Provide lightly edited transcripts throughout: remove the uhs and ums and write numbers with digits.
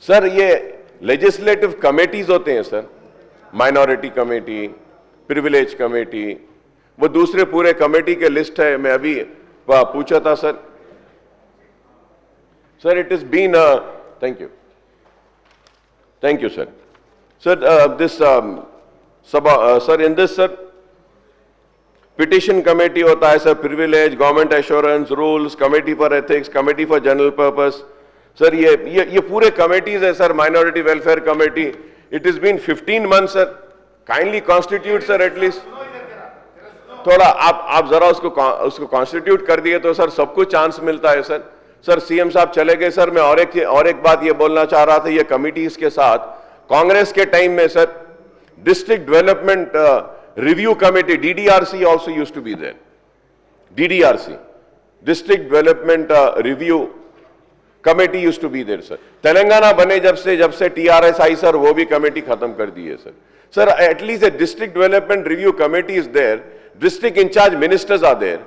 Sir ये legislative committees होते हैं sir, minority committee, privilege committee, वो दूसरे पूरे कमेटी के लिस्ट है। मैं अभी पूछा था sir, sir it is been thank you sir. Sir this sir in this sir petition committee होता है sir, privilege, government assurance, rules, committee for ethics, committee for general purpose. Sir ये पूरे कमेटीज है sir, minority welfare committee. It is been 15 month sir, kindly constitute sir at least. थोड़ा आप जरा उसको constitute कर दिए तो सर सबको चांस मिलता है सर। सर सीएम साहब चले गए सर, मैं और एक बात ये बोलना चाह रहा था, ये कमिटीज के साथ कांग्रेस के टाइम में sir district development review committee, DDRC also used to be there. DDRC, District Development Review Committee used to be there, sir. Telangana बने जब से TRS आई सर, वो भी कमेटी खत्म कर दी है sir. Sir, at least a District Development Review Committee is there. District in charge ministers are there.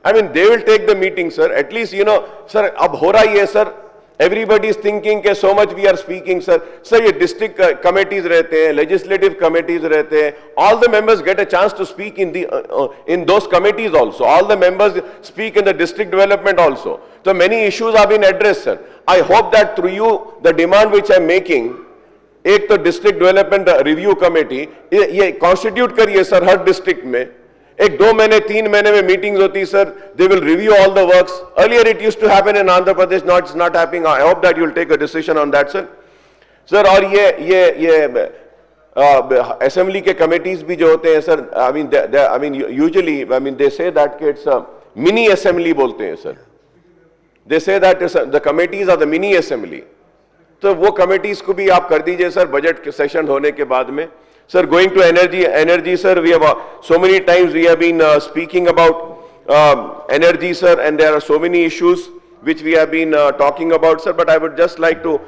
I mean, they will take the meeting, sir. At least, you know, sir, अब हो रहा ही है sir. Everybody is thinking कि so much we are speaking, sir. Sir, ये district committees रहते हैं, legislative committees रहते हैं. All the members get a chance to speak in those committees also. All the members speak in the district development also. So many issues have been addressed, sir. I hope that through you, the demand which I am making, एक तो district development review committee ये constitute करिए sir हर district में। एक 2 महीने 3 महीने में मीटिंग्स होती sir, they will review all the works. Earlier it used to happen in Andhra Pradesh, not it's not happening. I hope that you will take a decision on that sir. Sir और ये assembly के committees भी जो होते हैं sir, I mean usually they say that it's mini assembly बोलते हैं sir. They say that the committees are the mini assembly. तो वो कमिटीज को भी आप कर दीजिए सर बजट के सेशन होने के बाद में। Sir, going to energy, sir, we have so many times we have been speaking about energy, sir, and there are so many issues which we have been talking about, sir. But I would just like to,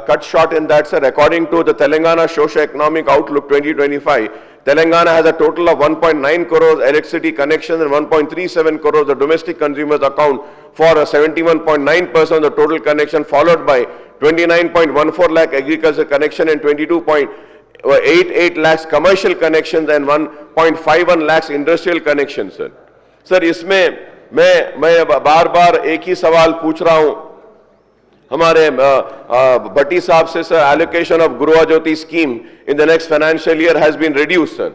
cut short in that, sir. According to the Telangana Socio-Economic Outlook 2025, Telangana has a total of 1.9 crores electricity connections and 1.37 crores the domestic consumers account for 71.9% of the total connection, followed by 29.14 lakh agriculture connection and 22.88 lakhs commercial connections and 1.51 lakhs industrial connections, sir. Sir, इसमें मैं बार एक ही सवाल पूछ रहा हूं हमारे भट्टी साहब से, sir. Allocation of Gurua Jyoti scheme in the next financial year has been reduced, sir,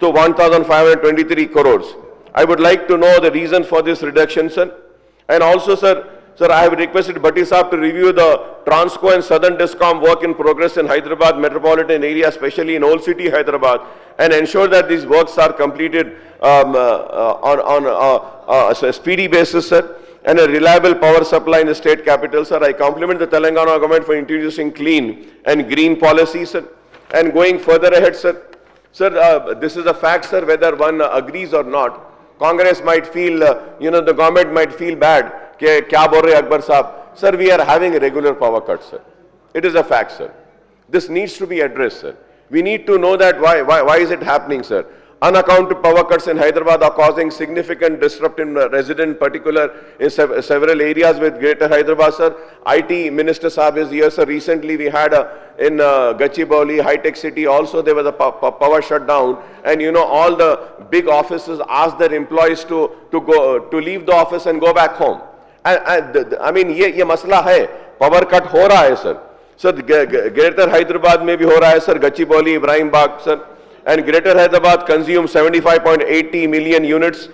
to 1,523 crores. I would like to know the reason for this reduction, sir. And also, sir, I have requested Bhatti Saab to review the Transco and Southern Discom work in progress in Hyderabad metropolitan area, especially in Old City, Hyderabad, and ensure that these works are completed on a speedy basis, sir, and a reliable power supply in the state capital, sir. I compliment the Telangana government for introducing clean and green policies, sir. And going further ahead, sir, this is a fact, sir, whether one agrees or not. Congress might feel, the government might feel bad. Kya bol rahe Akbar Saab? Sir, we are having regular power cuts, sir. It is a fact, sir. This needs to be addressed, sir. We need to know that why is it happening, sir. Unaccounted power cuts in Hyderabad are causing significant disruption in resident, particular in several areas with Greater Hyderabad, sir. IT Minister Saab is here, sir. Recently we had in Gachibowli, High-Tech City also there was a power shutdown, and all the big offices asked their employees to leave the office and go back home. I mean ये मसला है, power cut हो रहा है sir. Sir greater Hyderabad में भी हो रहा है sir, Gachibowli, Ibrahim Bagh, sir, and Greater Hyderabad consumes 75.80 million units